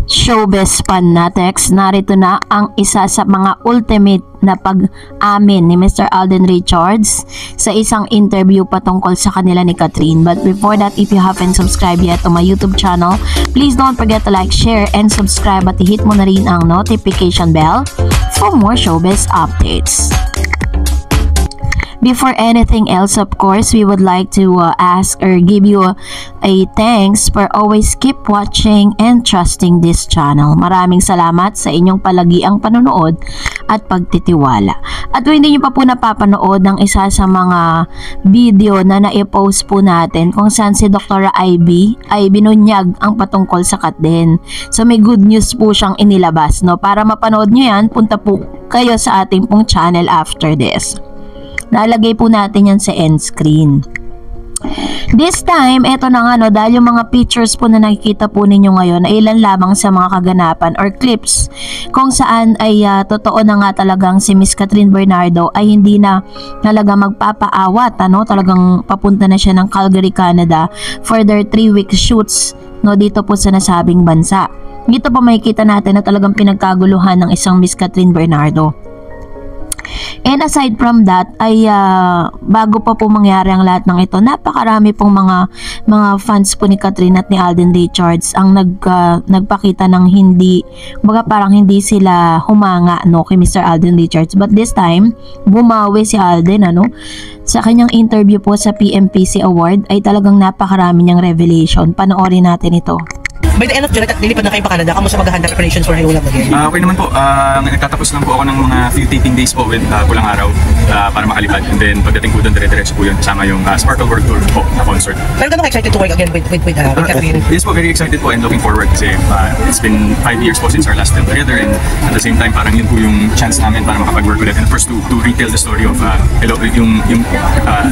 Showbiz Fanatics, narito na ang isa sa mga ultimate na pag-amin ni Mr. Alden Richards sa isang interview patungkol sa kanila ni Catherine. But before that, if you haven't subscribed yet to my YouTube channel, please don't forget to like, share, and subscribe at i-hit mo na rin ang notification bell for more showbiz updates. Before anything else, of course, we would like to ask or give you a thanks for always keep watching and trusting this channel. Maraming salamat sa inyong palagiang panonood at pagtitiwala. At kung hindi nyo pa po napapanood ng isa sa mga video na na-post po natin kung saan si Dr. Ivy ay binunyag ang patungkol sa Catherine. So may good news po siyang inilabas, no? Para mapanood nyo yan, punta po kayo sa ating pong channel after this. Nalagay po natin yan sa end screen. This time, eto na nga, no, dahil yung mga pictures po na nakikita po ninyo ngayon ay ilan lamang sa mga kaganapan or clips kung saan ay totoo na nga talagang si Miss Catherine Bernardo ay hindi na talaga magpapaawat, ano? Talagang papunta na siya ng Calgary, Canada for their 3-week shoots, no, dito po sa nasabing bansa. Dito po makikita natin na talagang pinagkaguluhan ng isang Miss Catherine Bernardo. And aside from that, ay bago pa po mangyari ang lahat ng ito, napakarami pong mga fans po ni Catherine at ni Alden Richards ang nagpakita ng hindi, parang hindi sila humanga, no, kay Mr. Alden Richards. But this time, bumawi si Alden, ano, sa kanyang interview po sa PMPC Award ay talagang napakarami niyang revelation. Panoorin natin ito. By the end of July, nilipad na kayo pa Canada. Kamusta maghahanda preparations for Hula again? Okay naman po. Nagtatapos lang po ako ng mga few taping days po with Pulang Araw para makalipad. And then pagdating po doon, dire-diretso po yun kasama yung Sparkle World Tour po na concert. Pero gano'ng excited to work again with Catherine? Yes po, very excited po and looking forward kasi it's been 5 years po since our last film together, and at the same time parang yun po yung chance namin para makapag-work ulit. And first to retell the story of yung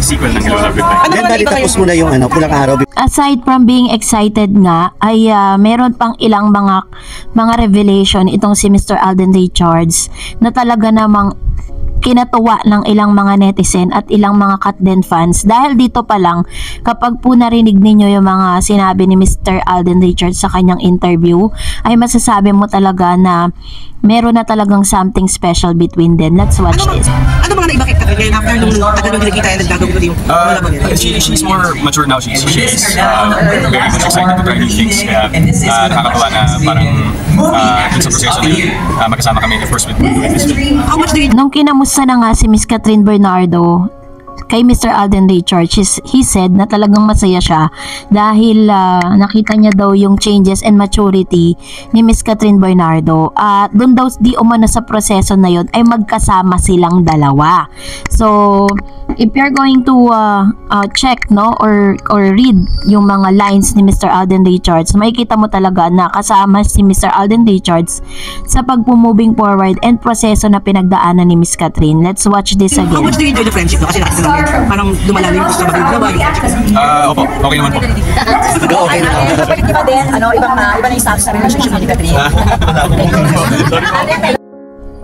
sequel ng Hello Love Goodbye. Then bali tapos muna yung Pulang Araw. Aside from being excited nga, ay meron pang ilang mga revelation itong si Mr. Alden Richards na talaga namang kinatuwa ng ilang mga netizen at ilang mga Catherine fans. Dahil dito pa lang, kapag po narinig ninyo yung mga sinabi ni Mr. Alden Richards sa kanyang interview, ay masasabi mo talaga na meron na talagang something special between them. Let's watch this. Ano mga naibakit ka ngayon after nung tagal nung nakikita and nagagawin ko yung she's more mature now. She's very much excited to try new things. Kaya nakakatawa na parang sa proseso na yun, magkasama kami, of course, with this film. how much do you Nung kinamusta na nga si Miss Catherine Bernardo kay Mr. Alden Richards, he said na talagang masaya siya dahil nakita niya daw yung changes and maturity ni Miss Catherine Bernardo. At doon daw di umano sa proseso na yun ay magkasama silang dalawa. So if you're going to check, no, or read yung mga lines ni Mr. Alden Richards, makikita mo talaga na kasama si Mr. Alden Richards sa pag-moving forward and proseso na pinagdaanan ni Miss Catherine. Let's watch this again. how much do you enjoy the friendship? No? Kasi nakita namin, parang lumalalim yung gusto magagawa. Opo, okay naman po. Okay na. Pwede ba din, iba na yung status sa relationship ni Catherine?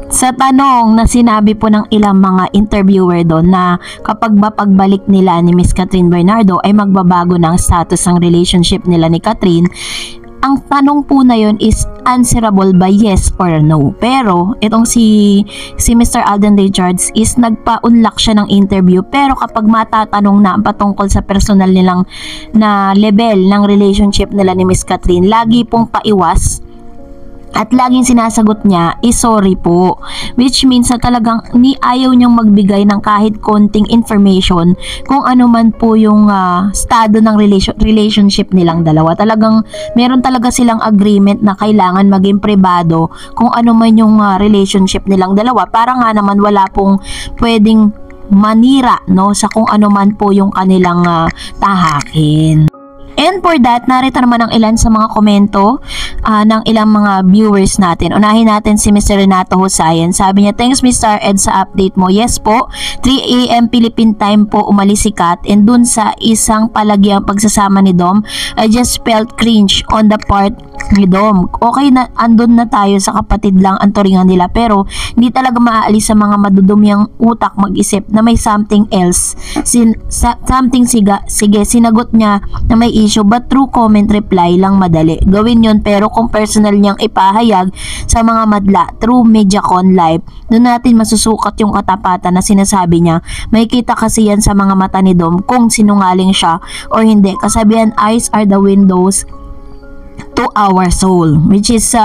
Sa tanong na sinabi po ng ilang mga interviewer doon na kapag ba pagbalik nila ni Miss Catherine Bernardo ay magbabago ng status ng relationship nila ni Catherine, ang tanong po na yun is answerable by yes or no. Pero itong si Mr. Alden Richards is nagpa-unlock siya ng interview, pero kapag matatanong na patungkol sa personal nilang na level ng relationship nila ni Miss Catherine, lagi pong paiwas at laging sinasagot niya is sorry po, which means na talagang ayaw niyang magbigay ng kahit konting information kung ano man po yung estado ng relationship nilang dalawa. Talagang meron talaga silang agreement na kailangan maging pribado kung ano man yung relationship nilang dalawa, para nga naman wala pong pwedeng manira, no, sa kung ano man po yung kanilang tahakin. And for that, narito naman ang ilan sa mga komento ng ilang mga viewers natin. Unahin natin si Mr. Renato Husayan. Sabi niya, thanks Mr. Ed sa update mo. Yes po, 3 AM Philippine time po umalis si Kat, and dun sa isang palagiang pagsasama ni Dom, I just felt cringe on the part ni Dom. Okay na, andun na tayo sa kapatid lang ang turingan nila, pero hindi talaga maaalis sa mga madudumyang utak mag-isip na may something else. Sige, sinagot niya na may issue issue but through comment reply lang madali. Gawin yon, pero kung personal niyang ipahayag sa mga madla through MediaCon Live, doon natin masusukat yung katapatan na sinasabi niya. May kita kasi yan sa mga mata ni Dom kung sinungaling siya or hindi. Kasabihan, eyes are the windows to our soul, which is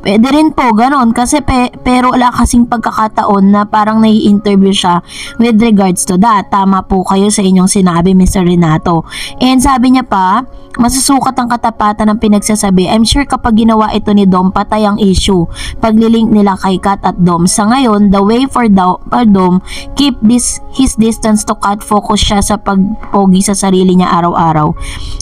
pwede rin po ganon kasi pero wala kasing pagkakataon na parang nai-interview siya with regards to that. Tama po kayo sa inyong sinabi, Mr. Renato. And sabi niya pa, masusukat ang katapatan ng pinagsasabi. I'm sure kapag ginawa ito ni Dom, patay ang issue paglilink nila kay Kat at Dom. Sa ngayon, the way for Dom keep his distance to Kat, focus siya sa pagpogi sa sarili niya araw-araw.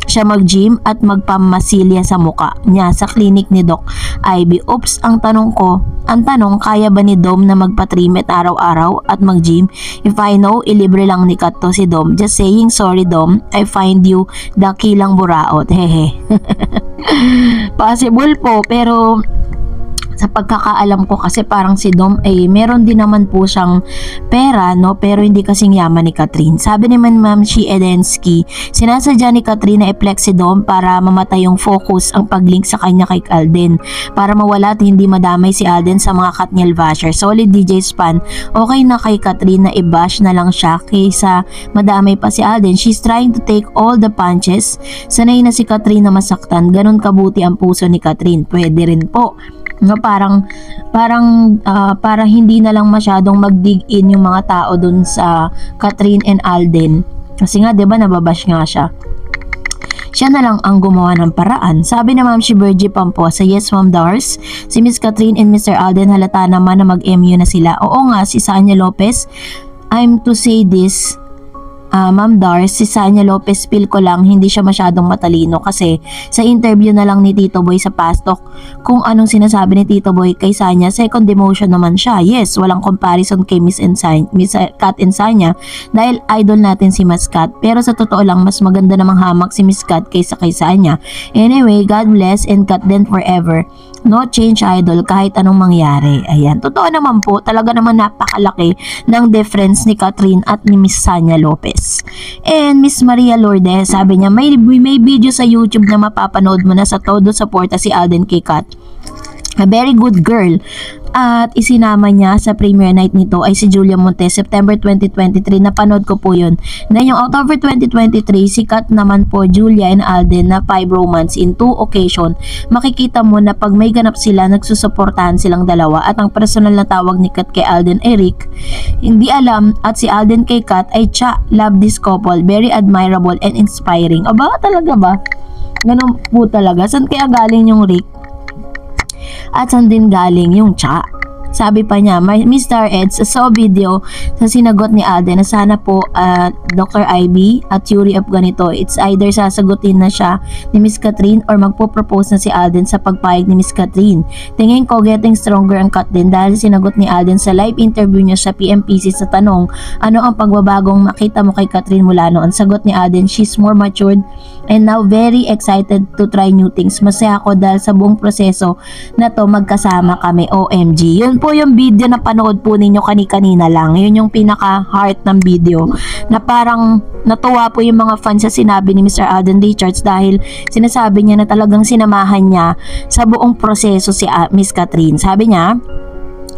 Siya mag-gym at magpamasilya sa muka niya sa clinic ni Doc Ivy. Oops, ang tanong, kaya ba ni Dom na magpa-trimmet araw-araw at mag-gym? If I know, ilibre lang ni Kat to si Dom. Just saying, sorry Dom, I find you dakilang buraot. Hehe. Possible po, pero sa pagkakaalam ko kasi parang si Dom ay meron din naman po siyang pera, no, pero hindi kasing yaman ni Catherine. Sabi naman Ma'am Shi Edensky, sinasadya ni Catherine na i-flex si Dom para mamatay yung focus ang paglink sa kanya kay Alden, para mawala at hindi madamay si Alden sa mga Katniel basher. Solid DJ Span, okay na kay Catherine na i-bash na lang siya kaysa madamay pa si Alden. She's trying to take all the punches. Sanay na si Catherine na masaktan, ganun kabuti ang puso ni Catherine. Pwede rin po, no, para hindi na lang masyadong mag-dig in yung mga tao dun sa Catherine and Alden. Kasi nga, 'di ba, nababash nga siya. Siya na lang ang gumawa ng paraan. Sabi na Ma'am Shibergie Pampo sa Yes Ma'am Dars, si Miss Catherine and Mr. Alden halata naman na mag-MU na sila. Oo nga, si Sanya Lopez, I'm to say this, Ma'am Dars, si Sanya Lopez, feel ko lang hindi siya masyadong matalino kasi sa interview na lang ni Tito Boy sa Pastok kung anong sinasabi ni Tito Boy kay Sanya, second demotion naman siya. Yes, walang comparison kay Miss Kat and Sanya dahil idol natin si Miss Kat, pero sa totoo lang mas maganda namang hamak si Miss Kat kaysa kay Sanya. Anyway, God bless and Kat then forever. No change idol kahit anong mangyari. Ayan, totoo naman po, talaga naman napakalaki ng difference ni Catherine at ni Miss Sanya Lopez. And Miss Maria Lourdes, sabi niya, may video sa YouTube na mapapanood mo na sa todo suporta si Alden kay Kat. A very good girl. At isinama niya sa premiere night nito ay si Julia Montes, September 2023. Napanood ko po yun. Then yung October 2023, si Kat naman po, Julia and Alden na 5 romance in 2 occasion. Makikita mo na pag may ganap sila, nagsusuportahan silang dalawa. At ang personal na tawag ni Kat kay Alden, Eric, hindi alam. At si Alden kay Kat ay cha, love this couple, very admirable and inspiring. Aba, talaga ba? Ganun po talaga. Saan kaya galing yung Rick? At saan din galing yung cha? Sabi pa niya, Mr. Eds, saw video sa sinagot ni Alden na sana po Dr. Ivy at theory of ganito. It's either sasagutin na siya ni Miss Catherine or magpo-propose na si Alden sa pagpayag ni Miss Catherine. Tingin ko getting stronger ang Kat din dahil sinagot ni Alden sa live interview niya sa PMPC sa tanong, ano ang pagbabagong makita mo kay Catherine mula noon? Sagot ni Alden, she's more matured and now very excited to try new things. Masaya ako dahil sa buong proseso na to magkasama kami. OMG. Yun po yung video na panood po ninyo kanina lang. Yun yung pinaka-heart ng video na parang natuwa po yung mga fans sa sinabi ni Mr. Alden Richards dahil sinasabi niya na talagang sinamahan niya sa buong proseso si Miss Catherine. Sabi niya,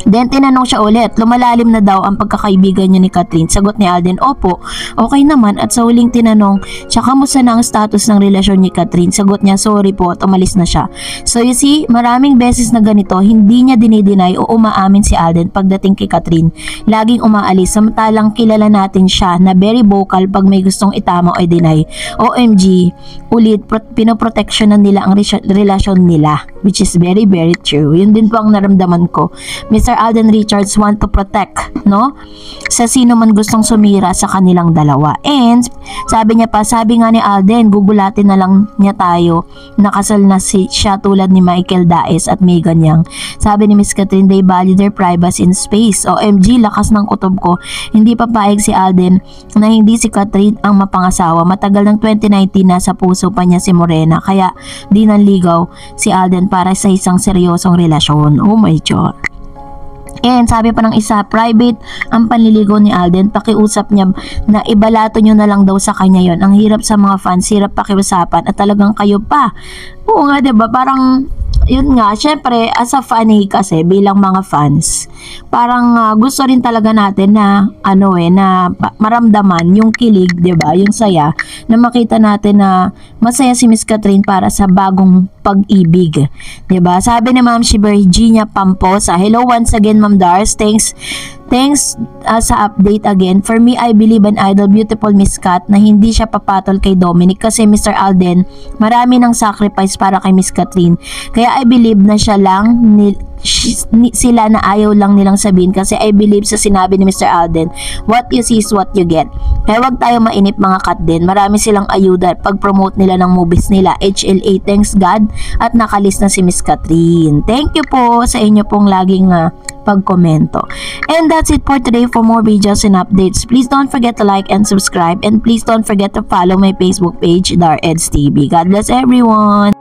then tinanong siya ulit, lumalalim na daw ang pagkakaibigan niya ni Catherine. Sagot ni Alden, opo, okay naman. At sa huling tinanong, siya kamusta na ang status ng relasyon ni Catherine? Sagot niya, sorry po, at umalis na siya. So you see, maraming beses na ganito, hindi niya dinideny o umaamin si Alden pagdating kay Catherine. Laging umaalis, samantalang kilala natin siya na very vocal pag may gustong itama o deny. OMG, ulit, pinoproteksyonan nila ang relasyon nila, which is very very true. Yun din po ang naramdaman ko. Mr. Alden Richards want to protect, no? Sa sino man gustong sumira sa kanilang dalawa. And sabi niya pa, sabi nga ni Alden, gugulatin na lang niya tayo. Nakasal na siya tulad ni Michael Daes at Megan Yang. Sabi ni Miss Catherine, they value their privacy in space. OMG, lakas ng kutob ko. Hindi papayag si Alden na hindi si Catherine ang mapangasawa. Matagal ng 2019 na sa puso pa niya si Morena. Kaya di nanligaw si Alden para sa isang seryosong relasyon. Oh my God. And sabi pa ng isa, private ang panliligaw ni Alden. Pakiusap niya na ibalato nyo na lang daw sa kanya yon. Ang hirap sa mga fans, hirap pakiusapan at talagang kayo pa. Oo nga, diba? Parang, yun nga, syempre, as a fanny kasi, bilang mga fans, parang gusto rin talaga natin na, na maramdaman yung kilig, diba? Yung saya, na makita natin na masaya si Miss Catherine para sa bagong pag-ibig. Diba? Sabi ni Ma'am si Virginia Pamposa, hello once again, Ma'am Dars. Thanks sa update again. For me, I believe an idol, beautiful Miss Cat, na hindi siya papatol kay Dominic kasi Mr. Alden, marami ng sacrifice para kay Miss Catherine. Kaya I believe na siya lang, sila na ayaw lang nilang sabihin kasi I believe sa sinabi ni Mr. Alden, what you see is what you get. Kaya wag tayo mainip mga kat din. Marami silang ayuda pag-promote nila ng movies nila. HLA, thanks God, at nakalis na si Miss Catherine. Thank you po sa inyo pong laging pagkomento. And that's it for today. For more videos and updates, please don't forget to like and subscribe, and please don't forget to follow my Facebook page, Dar Eds TV. God bless everyone.